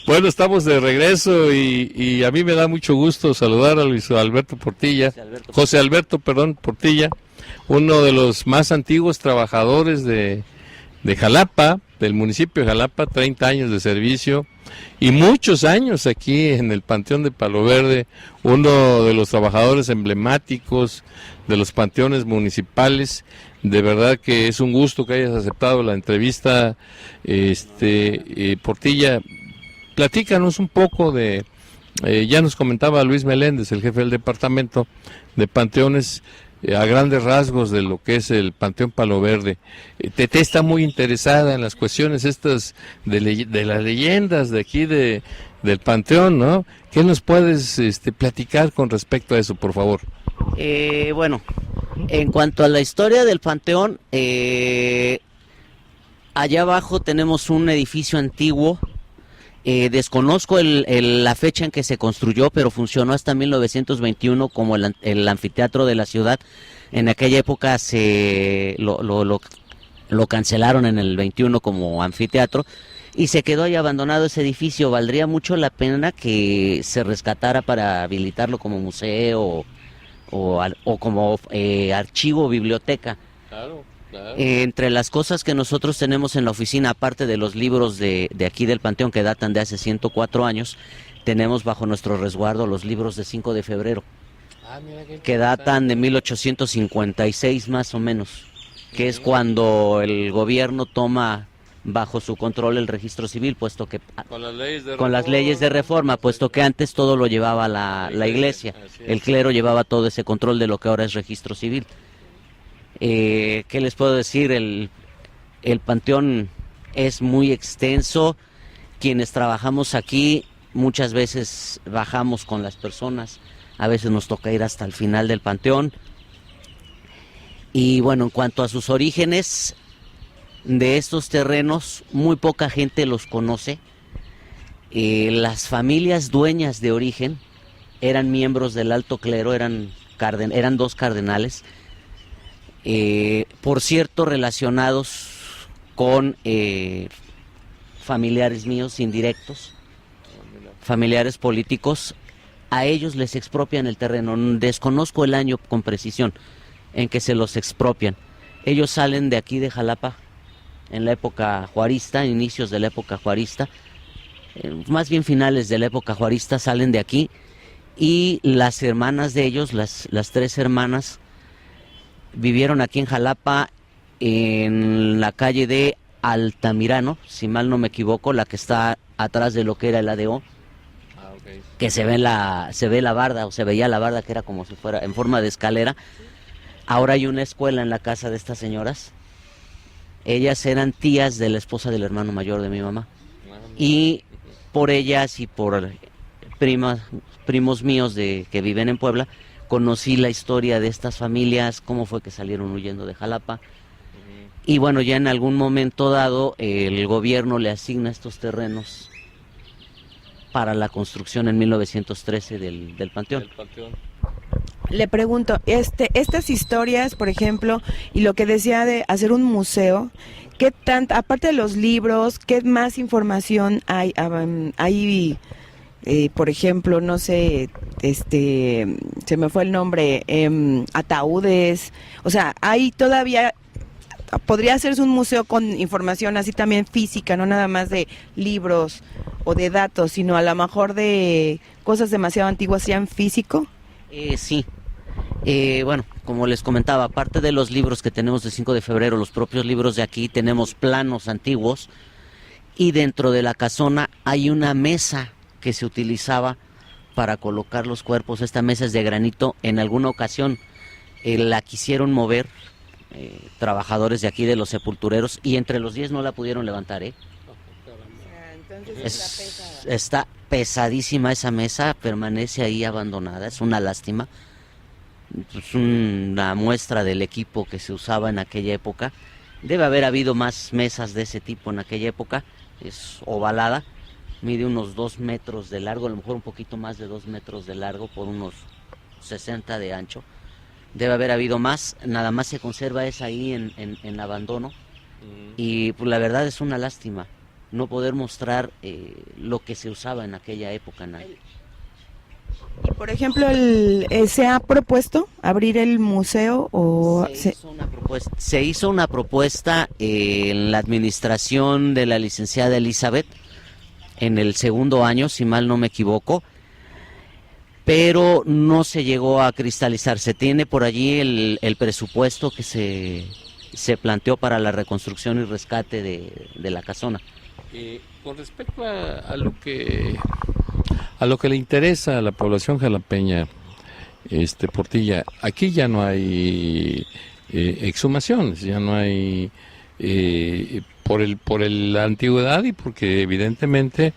Bueno, estamos de regreso y a mí me da mucho gusto saludar a Luis Alberto Portilla, José Alberto, perdón, Portilla, uno de los más antiguos trabajadores de Jalapa, del municipio de Jalapa, 30 años de servicio y muchos años aquí en el Panteón de Palo Verde, uno de los trabajadores emblemáticos de los panteones municipales. De verdad que es un gusto que hayas aceptado la entrevista, Portilla. Platícanos un poco ya nos comentaba Luis Meléndez, el jefe del departamento de panteones, a grandes rasgos de lo que es el Panteón Palo Verde. Tete está muy interesada en las cuestiones estas de las leyendas de aquí del panteón, ¿no? ¿Qué nos puedes platicar con respecto a eso, por favor? Bueno, en cuanto a la historia del panteón, allá abajo tenemos un edificio antiguo. Desconozco la fecha en que se construyó, pero funcionó hasta 1921 como el anfiteatro de la ciudad. En aquella época lo cancelaron en el 21 como anfiteatro y se quedó ahí abandonado ese edificio. Valdría mucho la pena que se rescatara para habilitarlo como museo o como archivo o biblioteca. Claro. Entre las cosas que nosotros tenemos en la oficina, aparte de los libros de aquí del Panteón que datan de hace 104 años, tenemos bajo nuestro resguardo los libros de 5 de febrero, que datan de 1856 más o menos, que es cuando el gobierno toma bajo su control el registro civil, puesto que con las leyes de reforma, puesto que antes todo lo llevaba la iglesia, el clero llevaba todo ese control de lo que ahora es registro civil. ¿Qué les puedo decir? El panteón es muy extenso. Quienes trabajamos aquí muchas veces bajamos con las personas, a veces nos toca ir hasta el final del panteón. Y bueno, en cuanto a sus orígenes de estos terrenos, muy poca gente los conoce. Las familias dueñas de origen eran miembros del alto clero, eran 2 cardenales. Por cierto, relacionados con familiares míos indirectos, familiares políticos. A ellos les expropian el terreno. Desconozco el año con precisión en que se los expropian. Ellos salen de aquí de Jalapa en la época juarista, inicios de la época juarista, más bien finales de la época juarista, salen de aquí, y las hermanas de ellos, las 3 hermanas, vivieron aquí en Jalapa, en la calle de Altamirano, si mal no me equivoco, la que está atrás de lo que era el ADO, que se ve la barda, o se veía la barda, que era como si fuera en forma de escalera. Ahora hay una escuela en la casa de estas señoras. Ellas eran tías de la esposa del hermano mayor de mi mamá, y por ellas y por primos míos que viven en Puebla, conocí la historia de estas familias, cómo fue que salieron huyendo de Jalapa. Y bueno, ya en algún momento dado el gobierno le asigna estos terrenos para la construcción en 1913 del panteón. Le pregunto, estas historias, por ejemplo, y lo que decía de hacer un museo, ¿qué aparte de los libros, qué más información hay? Por ejemplo, no sé, se me fue el nombre, ataúdes, o sea, hay todavía, podría hacerse un museo con información así también física, no nada más de libros o de datos, sino a lo mejor de cosas demasiado antiguas ya en físico. Sí. Bueno, como les comentaba, aparte de los libros que tenemos de 5 de febrero, los propios libros de aquí, tenemos planos antiguos, y dentro de la casona hay una mesa que se utilizaba para colocar los cuerpos. Esta mesa es de granito. En alguna ocasión la quisieron mover trabajadores de aquí, de los sepultureros, y entre los 10 no la pudieron levantar. Está pesadísima esa mesa, permanece ahí abandonada, es una lástima. Es una muestra del equipo que se usaba en aquella época. Debe haber habido más mesas de ese tipo en aquella época. Es ovalada, mide unos 2 metros de largo, a lo mejor un poquito más de 2 metros de largo por unos 60 de ancho. Debe haber habido más, nada más se conserva esa ahí en abandono. Y pues la verdad es una lástima. no poder mostrar lo que se usaba en aquella época, ¿no? Y por ejemplo, ¿se ha propuesto abrir el museo o se hizo una propuesta en la administración de la licenciada Elizabeth en el segundo año, si mal no me equivoco, pero no se llegó a cristalizar. Se tiene por allí el presupuesto que se planteó para la reconstrucción y rescate de la casona. Con respecto a lo que le interesa a la población jalapeña, Portilla, aquí ya no hay exhumaciones, ya no hay por la antigüedad y porque evidentemente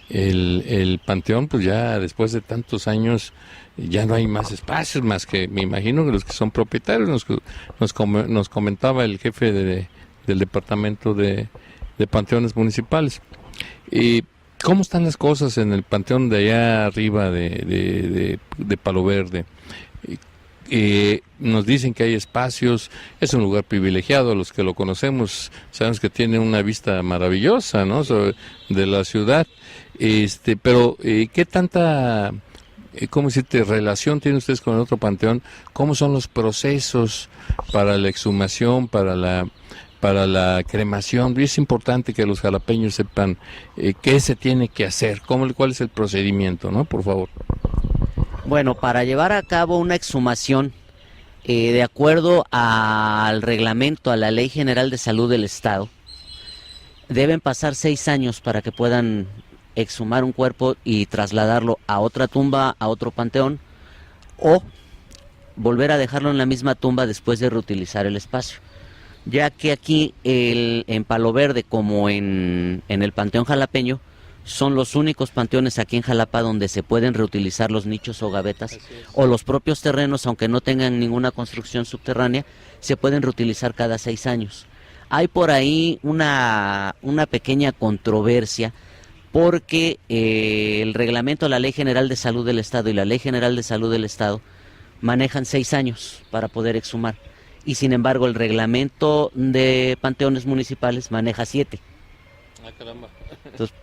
el panteón, pues ya después de tantos años ya no hay más espacios, más que me imagino que los que son propietarios. Nos comentaba el jefe del departamento de panteones municipales. Y ¿cómo están las cosas en el panteón de allá arriba de Palo Verde? Nos dicen que hay espacios, es un lugar privilegiado, los que lo conocemos sabemos que tiene una vista maravillosa, ¿no? De la ciudad, pero ¿qué tanta, cómo decirte, relación tienen ustedes con el otro panteón? ¿Cómo son los procesos para la exhumación, para la cremación? Y es importante que los jalapeños sepan qué se tiene que hacer, cuál es el procedimiento, ¿no? Por favor. Bueno, para llevar a cabo una exhumación, de acuerdo al reglamento, a la Ley General de Salud del Estado, deben pasar 6 años para que puedan exhumar un cuerpo y trasladarlo a otra tumba, a otro panteón, o volver a dejarlo en la misma tumba después de reutilizar el espacio. Ya que aquí en Palo Verde, como en el Panteón Jalapeño, son los únicos panteones aquí en Jalapa donde se pueden reutilizar los nichos o gavetas, o los propios terrenos, aunque no tengan ninguna construcción subterránea, se pueden reutilizar cada 6 años. Hay por ahí una pequeña controversia, porque el reglamento, la Ley General de Salud del Estado y la Ley General de Salud del Estado manejan 6 años para poder exhumar, y sin embargo el reglamento de panteones municipales maneja 7. Ah, caramba. Entonces,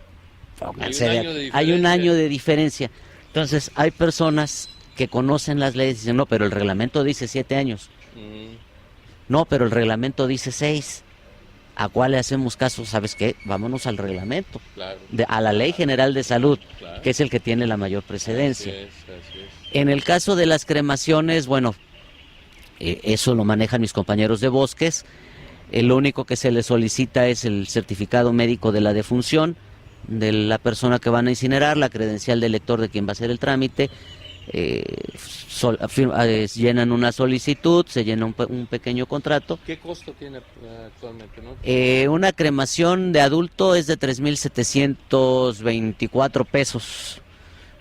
hay un año de diferencia. Entonces hay personas que conocen las leyes y dicen, no, pero el reglamento dice 7 años. No, pero el reglamento dice 6. ¿A cuál le hacemos caso? ¿Sabes qué? Vámonos al reglamento, claro, a la Ley General de Salud, claro, que es el que tiene la mayor precedencia. Así es. En el caso de las cremaciones, bueno, eso lo manejan mis compañeros de bosques. Lo único que se les solicita es el certificado médico de la defunción de la persona que van a incinerar, la credencial del lector de quien va a hacer el trámite, llenan una solicitud, se llena un pequeño contrato. ¿Qué costo tiene actualmente, no? Una cremación de adulto es de 3,724 pesos.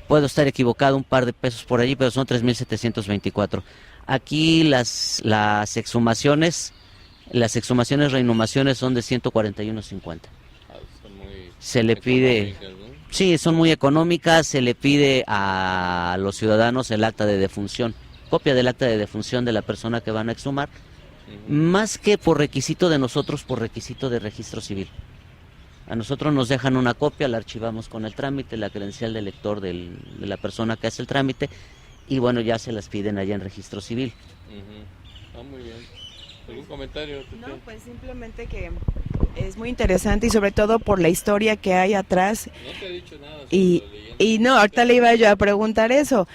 Puedo estar equivocado un par de pesos por allí, pero son 3,724. Aquí las exhumaciones, reinhumaciones son de 141.50. Se le pide, ¿no? Sí, son muy económicas. Se le pide a los ciudadanos el acta de defunción, copia del acta de defunción de la persona que van a exhumar, más que por requisito de nosotros, por requisito de registro civil. A nosotros nos dejan una copia, la archivamos con el trámite, la credencial del lector de la persona que hace el trámite, y bueno, ya se las piden allá en registro civil. Muy bien. ¿Algún comentario? No, pues simplemente que es muy interesante, y sobre todo por la historia que hay atrás. No te he dicho nada sobre y no, ahorita le iba yo a preguntar eso.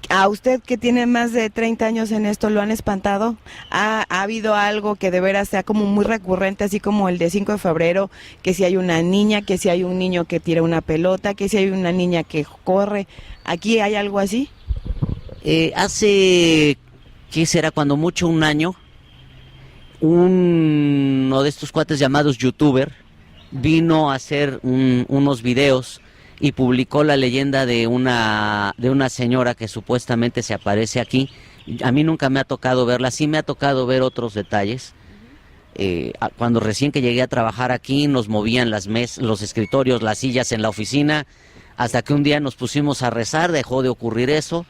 ¿A usted, que tiene más de 30 años en esto, lo han espantado? ¿Ha habido algo que de veras sea como muy recurrente, así como el de 5 de febrero, que si hay una niña, que si hay un niño que tira una pelota, que si hay una niña que corre? ¿Aquí hay algo así? Hace, ¿qué será? Cuando mucho, un año, uno de estos cuates llamados youtuber vino a hacer unos videos y publicó la leyenda de una señora que supuestamente se aparece aquí. A mí nunca me ha tocado verla, sí me ha tocado ver otros detalles. Cuando recién que llegué a trabajar aquí, nos movían las los escritorios, las sillas en la oficina, hasta que un día nos pusimos a rezar, dejó de ocurrir eso.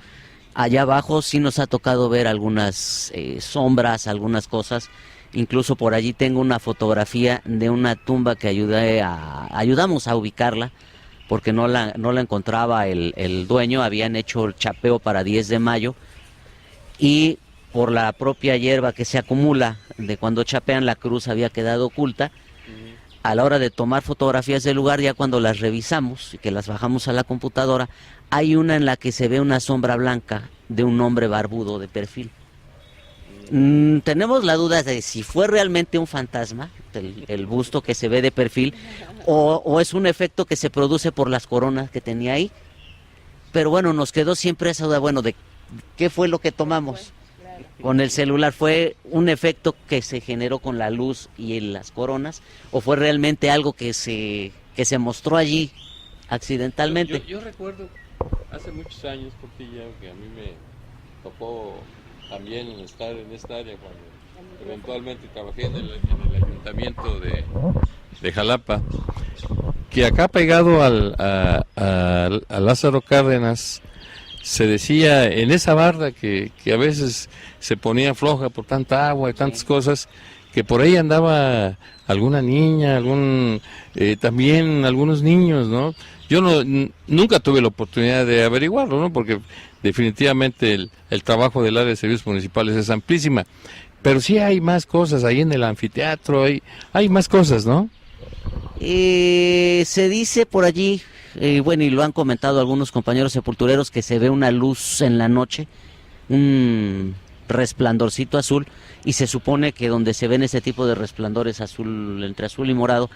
Allá abajo sí nos ha tocado ver algunas sombras, algunas cosas. Incluso por allí tengo una fotografía de una tumba que ayudamos a ubicarla, porque no la encontraba el dueño. Habían hecho el chapeo para 10 de mayo y por la propia hierba que se acumula de cuando chapean, la cruz había quedado oculta. A la hora de tomar fotografías del lugar, ya cuando las revisamos y que las bajamos a la computadora, hay una en la que se ve una sombra blanca de un hombre barbudo de perfil. Tenemos la duda de si fue realmente un fantasma, el busto que se ve de perfil, o es un efecto que se produce por las coronas que tenía ahí. Pero bueno, nos quedó siempre esa duda, bueno, de qué fue lo que tomamos con el celular. ¿Fue un efecto que se generó con la luz y las coronas, o fue realmente algo que se mostró allí accidentalmente? Yo recuerdo hace muchos años, Portilla, que a mí me tocó también estar en esta área cuando eventualmente trabajé en el ayuntamiento de Jalapa, que acá pegado a Lázaro Cárdenas se decía en esa barda que a veces se ponía floja por tanta agua y tantas cosas, que por ahí andaba alguna niña, también algunos niños, ¿no? Yo nunca tuve la oportunidad de averiguarlo, ¿no? Porque definitivamente el trabajo del área de servicios municipales es amplísima, pero sí hay más cosas ahí en el anfiteatro, hay más cosas, ¿no? Se dice por allí, bueno, y lo han comentado algunos compañeros sepultureros, que se ve una luz en la noche, un resplandorcito azul, y se supone que donde se ven ese tipo de resplandores azul, entre azul y morado,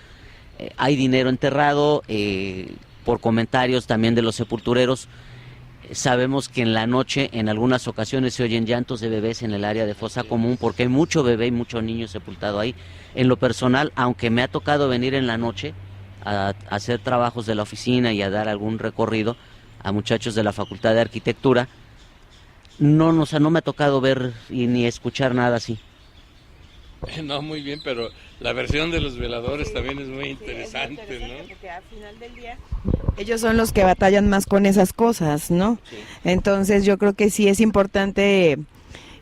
hay dinero enterrado. Por comentarios también de los sepultureros, sabemos que en la noche en algunas ocasiones se oyen llantos de bebés en el área de fosa común, porque hay mucho bebé y mucho niño sepultado ahí. En lo personal, aunque me ha tocado venir en la noche a hacer trabajos de la oficina y a dar algún recorrido a muchachos de la Facultad de Arquitectura, no me ha tocado ver ni escuchar nada así. No, muy bien, pero la versión de los veladores también es muy interesante, ¿no? Porque al final del día ellos son los que batallan más con esas cosas, ¿no? Sí. Entonces yo creo que sí es importante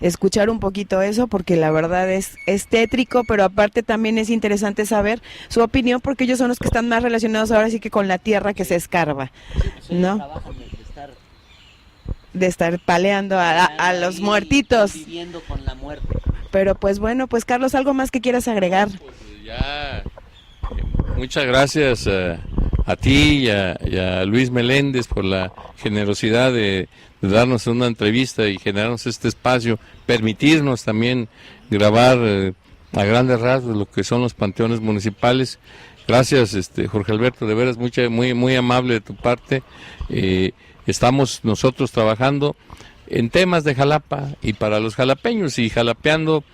escuchar un poquito eso, porque la verdad es tétrico, pero aparte también es interesante saber su opinión, porque ellos son los que están más relacionados ahora sí que con la tierra que se escarba, ¿no? De estar paleando a los muertitos. Viviendo con la muerte. Pero pues bueno, pues Carlos, ¿algo más que quieras agregar? Pues ya, muchas gracias a ti y a Luis Meléndez por la generosidad de darnos una entrevista y generarnos este espacio, permitirnos también grabar a grandes rasgos lo que son los panteones municipales. Gracias, Jorge Alberto, de veras muy amable de tu parte. Estamos nosotros trabajando en temas de Jalapa y para los jalapeños, y jalapeando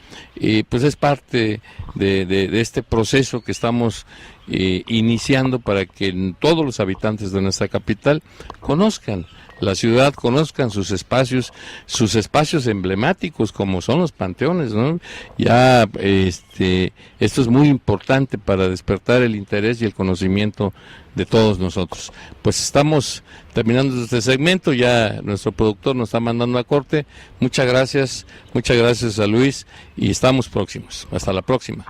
pues es parte de este proceso que estamos iniciando para que todos los habitantes de nuestra capital conozcan la ciudad, conozcan sus espacios emblemáticos como son los panteones, ¿no? Ya esto es muy importante para despertar el interés y el conocimiento de todos nosotros. Pues estamos terminando este segmento, ya nuestro productor nos está mandando a corte. Muchas gracias a Luis y estamos próximos. Hasta la próxima.